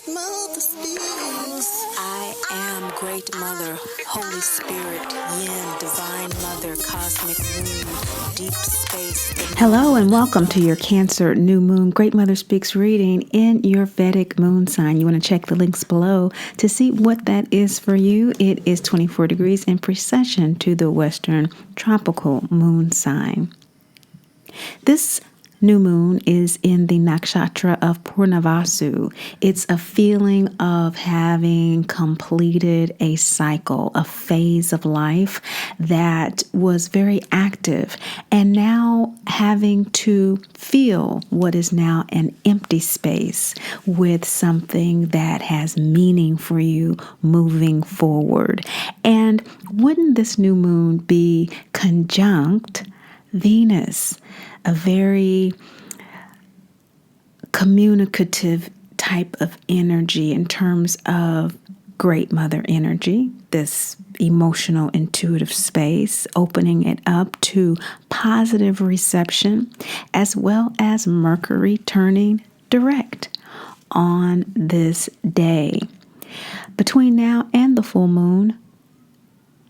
I am Great Mother, Holy Spirit, Yin, Divine Mother, Cosmic Moon, Deep Space. Hello and welcome to your Cancer New Moon Great Mother Speaks reading in your Vedic moon sign. You want to check the links below to see what that is for you. It is 24 degrees in precession to the Western tropical moon sign. This new moon is in the nakshatra of Purnavasu. It's a feeling of having completed a cycle, a phase of life that was very active, and now having to fill what is now an empty space with something that has meaning for you moving forward. And wouldn't this new moon be conjunct Venus, a very communicative type of energy in terms of Great Mother energy, this emotional, intuitive space, opening it up to positive reception, as well as Mercury turning direct on this day. Between now and the full moon,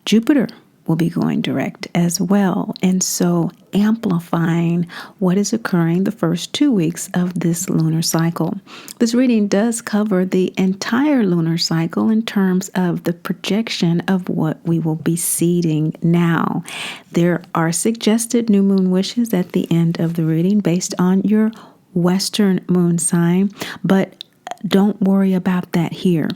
Jupiter will be going direct as well, and so amplifying what is occurring the first 2 weeks of this lunar cycle. This reading does cover the entire lunar cycle in terms of the projection of what we will be seeding now. There are suggested new moon wishes at the end of the reading based on your Western moon sign, but don't worry about that here.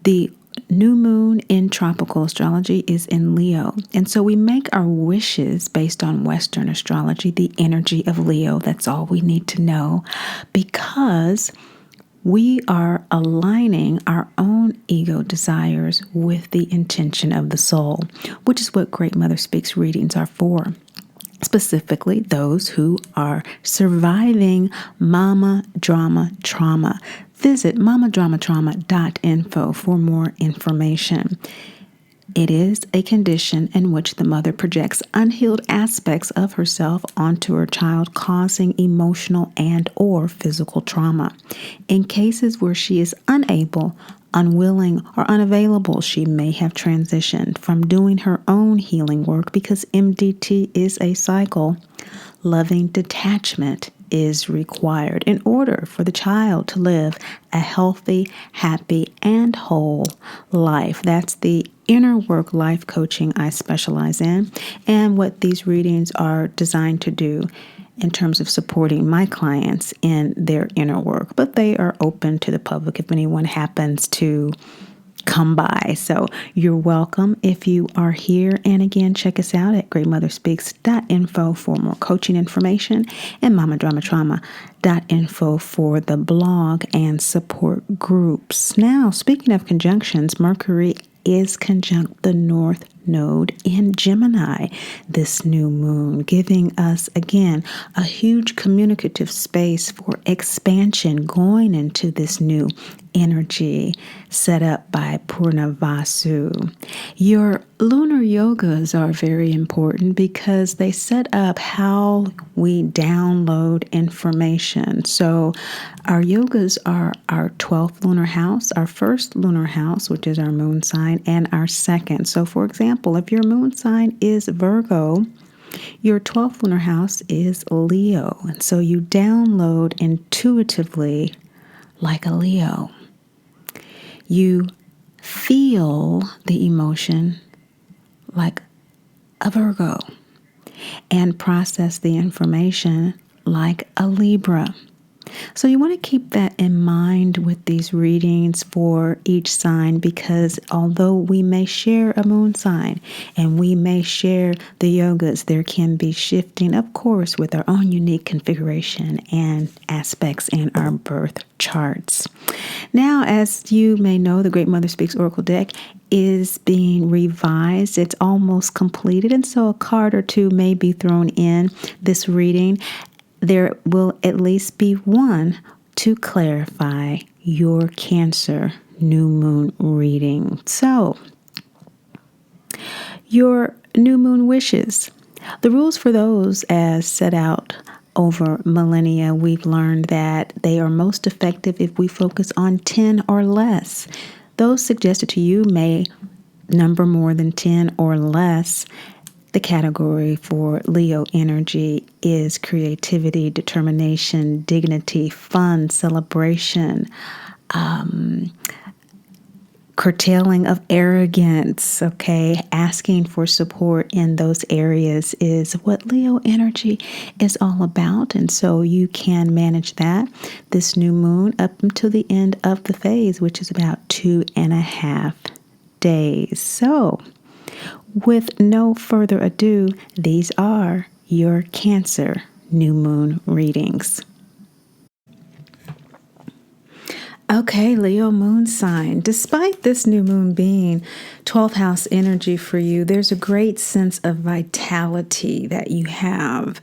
The new moon in tropical astrology is in Leo, and so we make our wishes based on Western astrology, the energy of Leo. That's all we need to know, because we are aligning our own ego desires with the intention of the soul, which is what Great Mother Speaks readings are for. Specifically, those who are surviving mama drama trauma. Visit mamadramatrauma.info for more information. It is a condition in which the mother projects unhealed aspects of herself onto her child, causing emotional and or physical trauma. In cases where she is unable, unwilling, or unavailable, she may have transitioned from doing her own healing work because MDT is a cycle. Loving detachment is required in order for the child to live a healthy, happy, and whole life. That's the inner work life coaching I specialize in, and what these readings are designed to do in terms of supporting my clients in their inner work. But they are open to the public if anyone happens to come by. So you're welcome if you are here. And again, check us out at greatmotherspeaks.info for more coaching information, and mamadramatrauma.info for the blog and support groups. Now, speaking of conjunctions, Mercury is conjunct the North Node in Gemini this new moon, giving us again a huge communicative space for expansion going into this new energy set up by Purnavasu. Your lunar yogas are very important because they set up how we download information. So our yogas are our 12th lunar house, our first lunar house, which is our moon sign, and our second. So for example, if your moon sign is Virgo, your 12th lunar house is Leo. And so you download intuitively like a Leo. You feel the emotion like a Virgo and process the information like a Libra. So you want to keep that in mind with these readings for each sign, because although we may share a moon sign and we may share the yogas, there can be shifting, of course, with our own unique configuration and aspects in our birth charts. Now, as you may know, the Great Mother Speaks Oracle deck is being revised. It's almost completed, and so a card or two may be thrown in this reading. There will at least be one to clarify your Cancer new moon reading. So, your new moon wishes. The rules for those as set out over millennia, we've learned that they are most effective if we focus on 10 or less. Those suggested to you may number more than 10 or less. The category for Leo energy is creativity, determination, dignity, fun, celebration, curtailing of arrogance, okay? Asking for support in those areas is what Leo energy is all about. And so you can manage that this new moon up until the end of the phase, which is about 2.5 days. So with no further ado, these are your Cancer new moon readings. Okay, Leo moon sign. Despite this new moon being 12th house energy for you, there's a great sense of vitality that you have,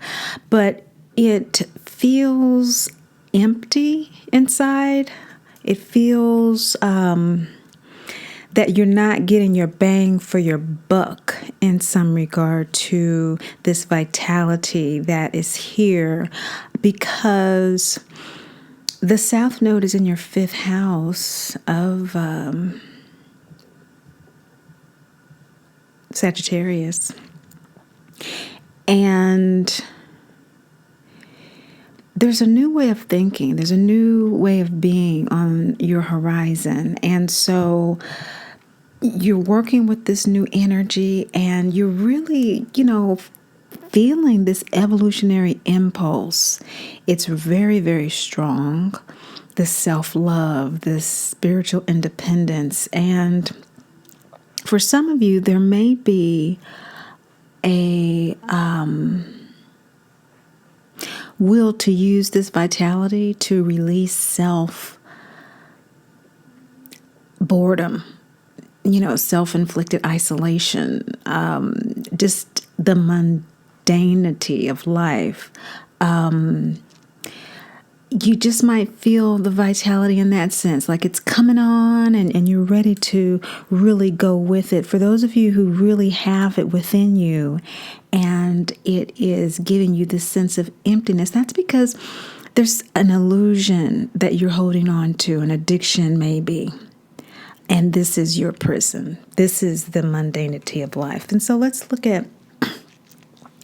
but it feels empty inside. It feels that you're not getting your bang for your buck in some regard to this vitality that is here, because the South Node is in your 5th house of Sagittarius. And there's a new way of thinking. There's a new way of being on your horizon. And so you're working with this new energy and you're really, feeling this evolutionary impulse. It's very, very strong. This self-love, this spiritual independence. And for some of you, there may be a will to use this vitality to release self-boredom, self-inflicted isolation, just the mundanity of life. You just might feel the vitality in that sense, like it's coming on and you're ready to really go with it. For those of you who really have it within you and it is giving you this sense of emptiness, that's because there's an illusion that you're holding on to, an addiction maybe. And this is your prison. This is the mundanity of life. And so let's look at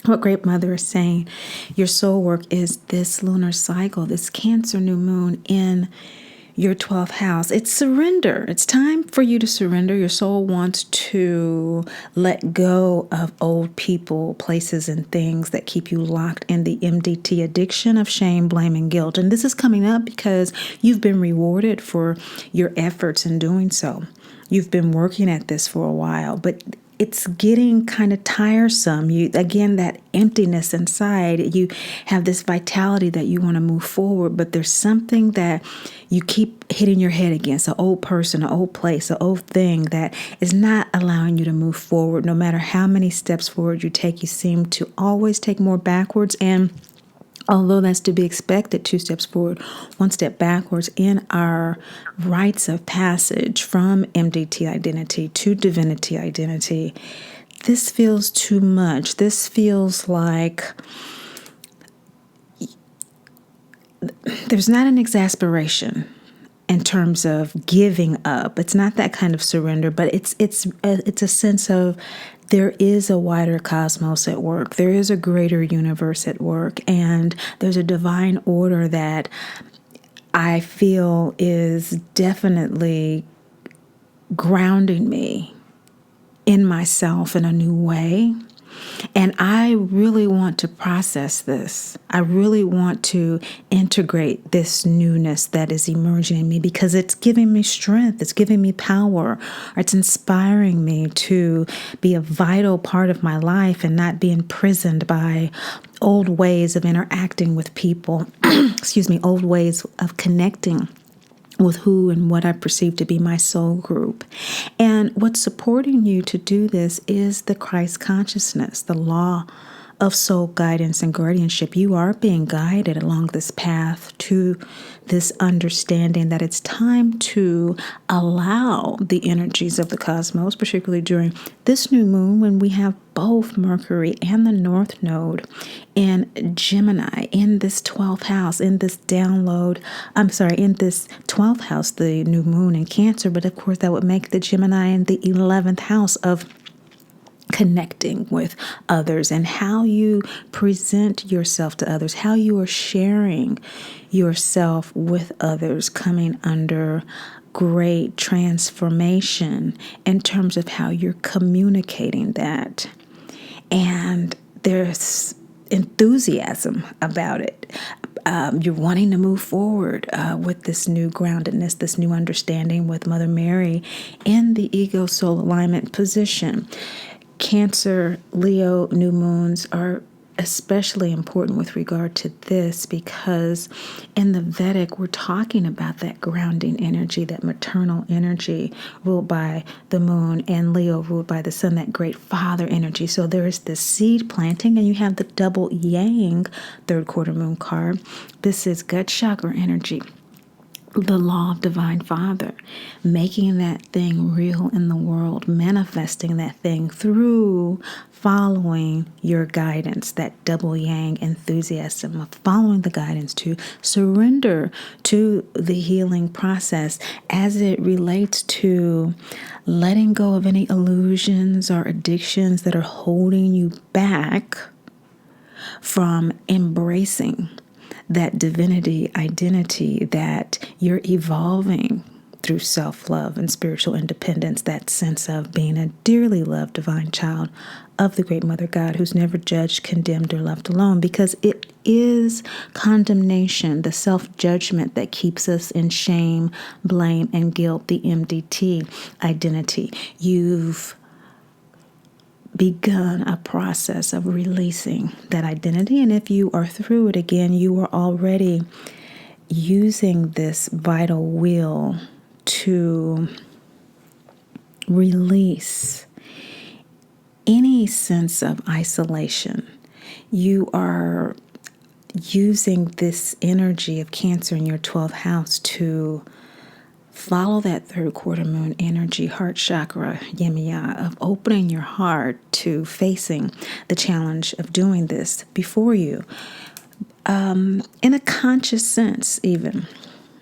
what Great Mother is saying. Your soul work is this lunar cycle, this Cancer new moon in your 12th house. It's surrender. It's time for you to surrender. Your soul wants to let go of old people, places, and things that keep you locked in the MDT addiction of shame, blame, and guilt. And this is coming up because you've been rewarded for your efforts in doing so. You've been working at this for a while, but it's getting kind of tiresome. Again, that emptiness inside, you have this vitality that you want to move forward, but there's something that you keep hitting your head against, an old person, an old place, an old thing that is not allowing you to move forward. No matter how many steps forward you take, you seem to always take more backwards. And although that's to be expected, 2 steps forward, 1 step backwards in our rites of passage from MDT identity to divinity identity, this feels too much. This feels like there's not an exasperation in terms of giving up. It's not that kind of surrender, but it's a sense of there is a wider cosmos at work. There is a greater universe at work, and there's a divine order that I feel is definitely grounding me in myself in a new way. And I really want to process this. I really want to integrate this newness that is emerging in me because it's giving me strength. It's giving me power. It's inspiring me to be a vital part of my life and not be imprisoned by old ways of interacting with people. Old ways of connecting with who and what I perceive to be my soul group. And what's supporting you to do this is the Christ consciousness, the law of soul guidance and guardianship. You are being guided along this path to this understanding that it's time to allow the energies of the cosmos, particularly during this new moon when we have both Mercury and the North Node in Gemini in this 12th house, in this in this 12th house, the new moon in Cancer. But of course, that would make the Gemini in the 11th house of connecting with others and how you present yourself to others, how you are sharing yourself with others, coming under great transformation in terms of how you're communicating that. And there's enthusiasm about it. You're wanting to move forward with this new groundedness, this new understanding with Mother Mary in the ego soul alignment position. Cancer, Leo, new moons are especially important with regard to this because in the Vedic, we're talking about that grounding energy, that maternal energy ruled by the moon, and Leo ruled by the sun, that great father energy. So there is this seed planting, and you have the double yang third quarter moon card. This is gut chakra energy, the law of divine father, making that thing real in the world, manifesting that thing through following your guidance, that double yang enthusiasm of following the guidance to surrender to the healing process as it relates to letting go of any illusions or addictions that are holding you back from embracing that divinity identity that you're evolving through self-love and spiritual independence, that sense of being a dearly loved divine child of the great Mother God who's never judged, condemned, or left alone, because it is condemnation, the self-judgment that keeps us in shame, blame, and guilt, the MDT identity. You've begun a process of releasing that identity. And if you are through it again, you are already using this vital wheel to release any sense of isolation. You are using this energy of Cancer in your 12th house to follow that third quarter moon energy, heart chakra, yemiya, of opening your heart to facing the challenge of doing this before you. In a conscious sense, even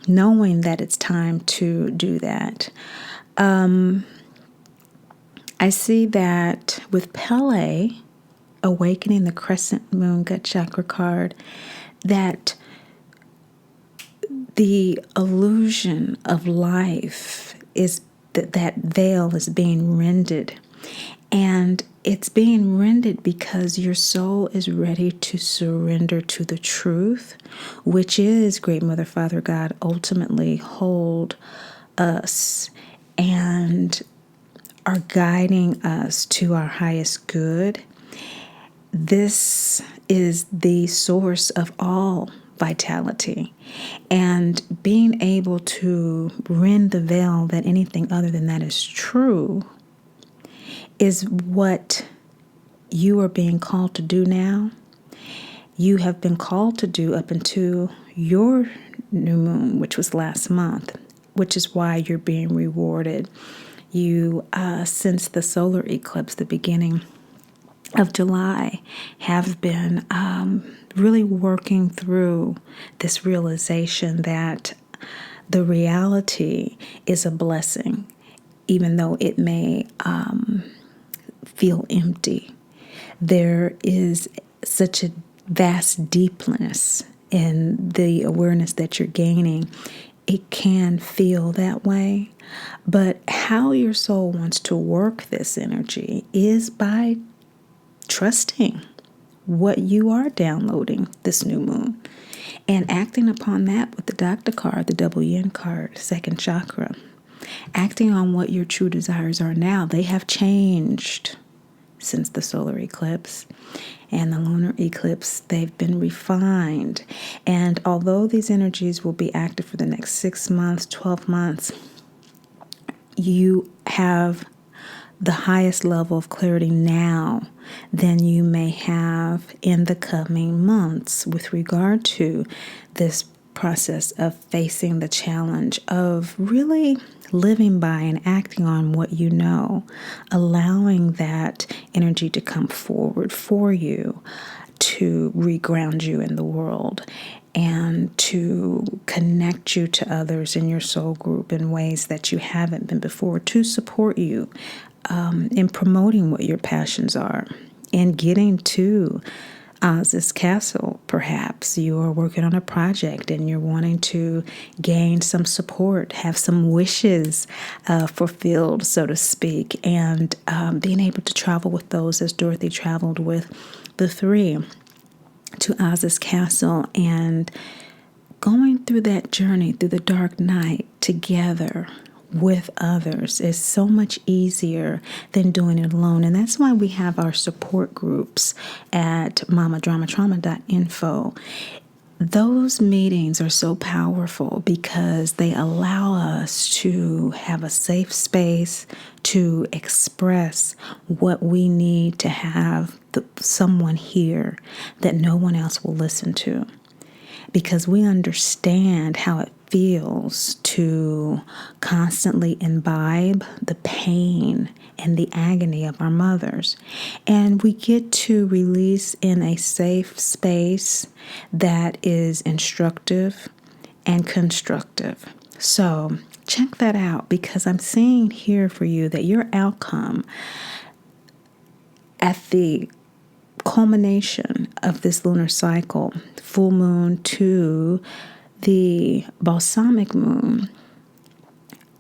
knowing that it's time to do that. I see that with Pele awakening the crescent moon gut chakra card, that the illusion of life is that veil is being rended. And it's being rended because your soul is ready to surrender to the truth, which is Great Mother, Father, God ultimately hold us and are guiding us to our highest good. This is the source of all vitality, and being able to rend the veil that anything other than that is true is what you are being called to do now. You have been called to do up until your new moon, which was last month, which is why you're being rewarded. You, since the solar eclipse, the beginning of July, have been really working through this realization that the reality is a blessing, even though it may feel empty. There is such a vast deepness in the awareness that you're gaining. It can feel that way, but how your soul wants to work this energy is by trusting what you are downloading this new moon and acting upon that with the Doctor card, the double yin card, second chakra. Acting on what your true desires are now. They have changed since the solar eclipse and the lunar eclipse. They've been refined. And although these energies will be active for the next 6 months, 12 months, you have the highest level of clarity now than you may have in the coming months with regard to this process of facing the challenge of really living by and acting on what you know, allowing that energy to come forward for you to reground you in the world and to connect you to others in your soul group in ways that you haven't been before, to support you in promoting what your passions are and getting to Oz's castle. Perhaps you are working on a project and you're wanting to gain some support, have some wishes fulfilled, so to speak, and being able to travel with those as Dorothy traveled with the three to Oz's castle and going through that journey through the dark night together with others is so much easier than doing it alone. And that's why we have our support groups at mamadramatrauma.info. Those meetings are so powerful because they allow us to have a safe space to express what we need to have someone hear that no one else will listen to. Because we understand how it feels to constantly imbibe the pain and the agony of our mothers. And we get to release in a safe space that is instructive and constructive. So check that out, because I'm seeing here for you that your outcome at the culmination of this lunar cycle, full moon to the balsamic moon,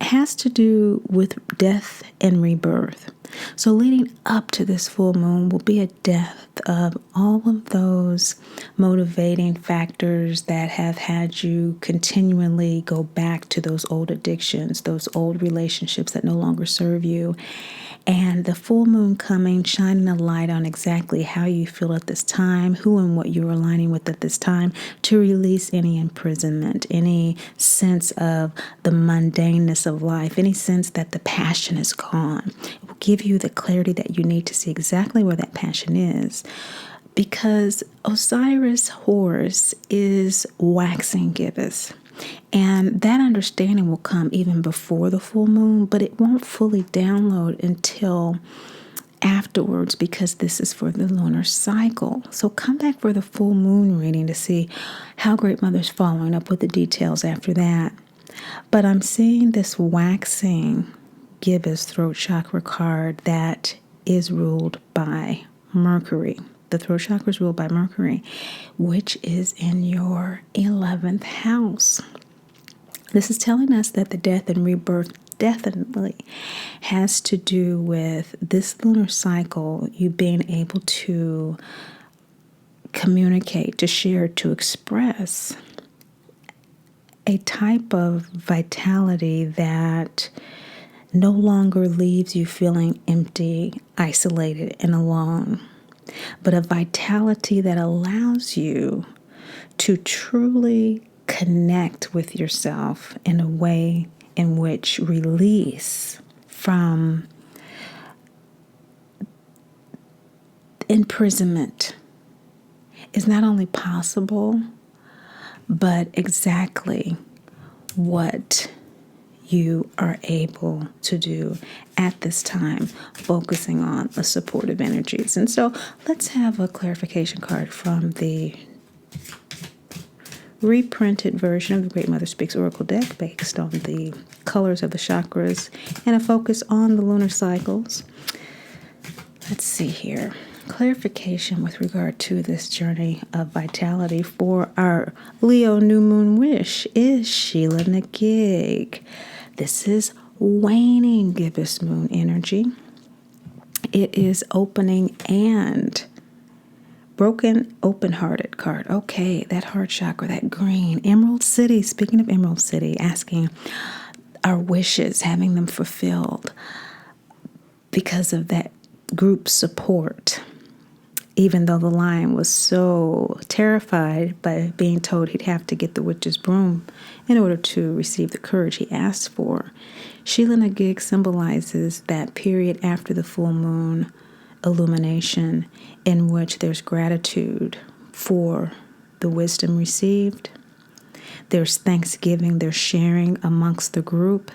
has to do with death and rebirth. So leading up to this full moon will be a death of all of those motivating factors that have had you continually go back to those old addictions, those old relationships that no longer serve you. And the full moon coming, shining a light on exactly how you feel at this time, who and what you're aligning with at this time, to release any imprisonment, any sense of the mundaneness of life, any sense that the passion is gone. It will give you the clarity that you need to see exactly where that passion is. Because Osiris Horus is waxing gibbous. And that understanding will come even before the full moon, but it won't fully download until afterwards, because this is for the lunar cycle. So come back for the full moon reading to see how Great Mother's following up with the details after that. But I'm seeing this waxing gibbous throat chakra card that is ruled by Mercury. The throat chakra is ruled by Mercury, which is in your 11th house. This is telling us that the death and rebirth definitely has to do with this lunar cycle, you being able to communicate, to share, to express a type of vitality that no longer leaves you feeling empty, isolated, and alone, but a vitality that allows you to truly connect with yourself in a way in which release from imprisonment is not only possible, but exactly what you are able to do at this time, focusing on the supportive energies. And so let's have a clarification card from the reprinted version of the Great Mother Speaks Oracle deck based on the colors of the chakras and a focus on the lunar cycles. Let's see here. Clarification with regard to this journey of vitality for our Leo new moon wish is Sheila Nagig. This is waning gibbous moon energy. It is opening and broken, open-hearted card. Okay, that heart chakra, that green. Emerald City, speaking of Emerald City, asking our wishes, having them fulfilled because of that group support. even though the lion was so terrified by being told he'd have to get the witch's broom in order to receive the courage he asked for. Sheila Nagig symbolizes that period after the full moon illumination in which there's gratitude for the wisdom received. There's thanksgiving, there's sharing amongst the group.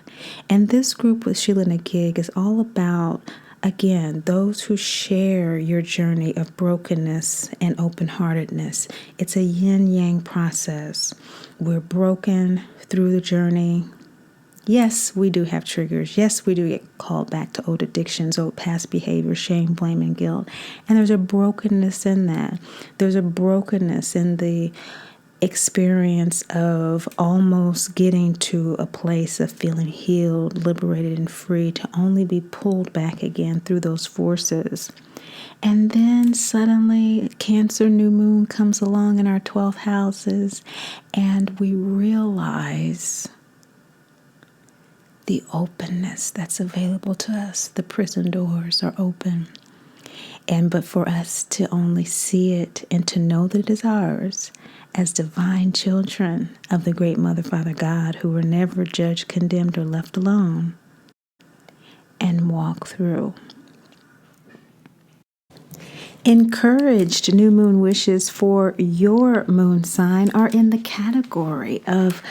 And this group with Sheila Nagig is all about, again, those who share your journey of brokenness and open-heartedness. It's a yin-yang process. We're broken through the journey. Yes, we do have triggers. Yes, we do get called back to old addictions, old past behavior, shame, blame, and guilt. And there's a brokenness in that. There's a brokenness in the experience of almost getting to a place of feeling healed, liberated, and free, to only be pulled back again through those forces. And then suddenly Cancer new moon comes along in our 12th houses, and we realize the openness that's available to us. The prison doors are open. But for us to only see it and to know that it is ours as divine children of the great Mother, Father, God, who were never judged, condemned, or left alone, and walk through. Encouraged new moon wishes for your moon sign are in the category of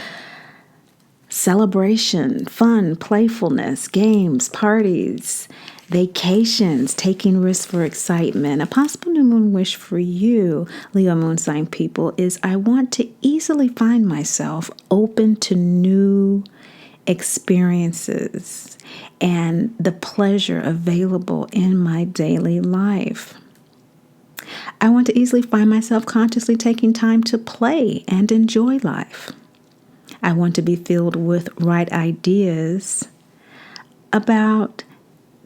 celebration, fun, playfulness, games, parties, vacations, taking risks for excitement. A possible new moon wish for you, Leo moon sign people, is I want to easily find myself open to new experiences and the pleasure available in my daily life. I want to easily find myself consciously taking time to play and enjoy life. I want to be filled with right ideas about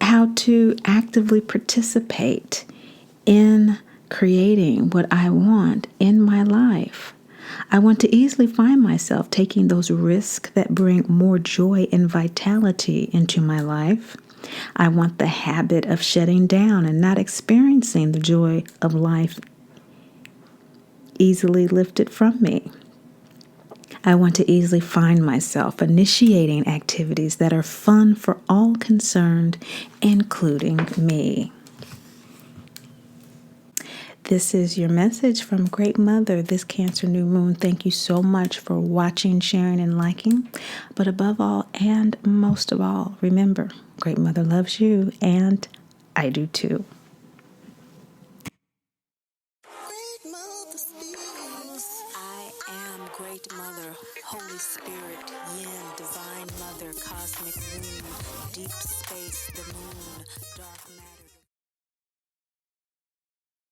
how to actively participate in creating what I want in my life. I want to easily find myself taking those risks that bring more joy and vitality into my life. I want the habit of shutting down and not experiencing the joy of life easily lifted from me. I want to easily find myself initiating activities that are fun for all concerned, including me. This is your message from Great Mother, this Cancer new moon. Thank you so much for watching, sharing, and liking. But above all, and most of all, remember, Great Mother loves you, and I do too. I am Great Mother, Holy Spirit, Yin, Divine Mother, Cosmic Moon, Deep Space, the Moon, Dark Matter.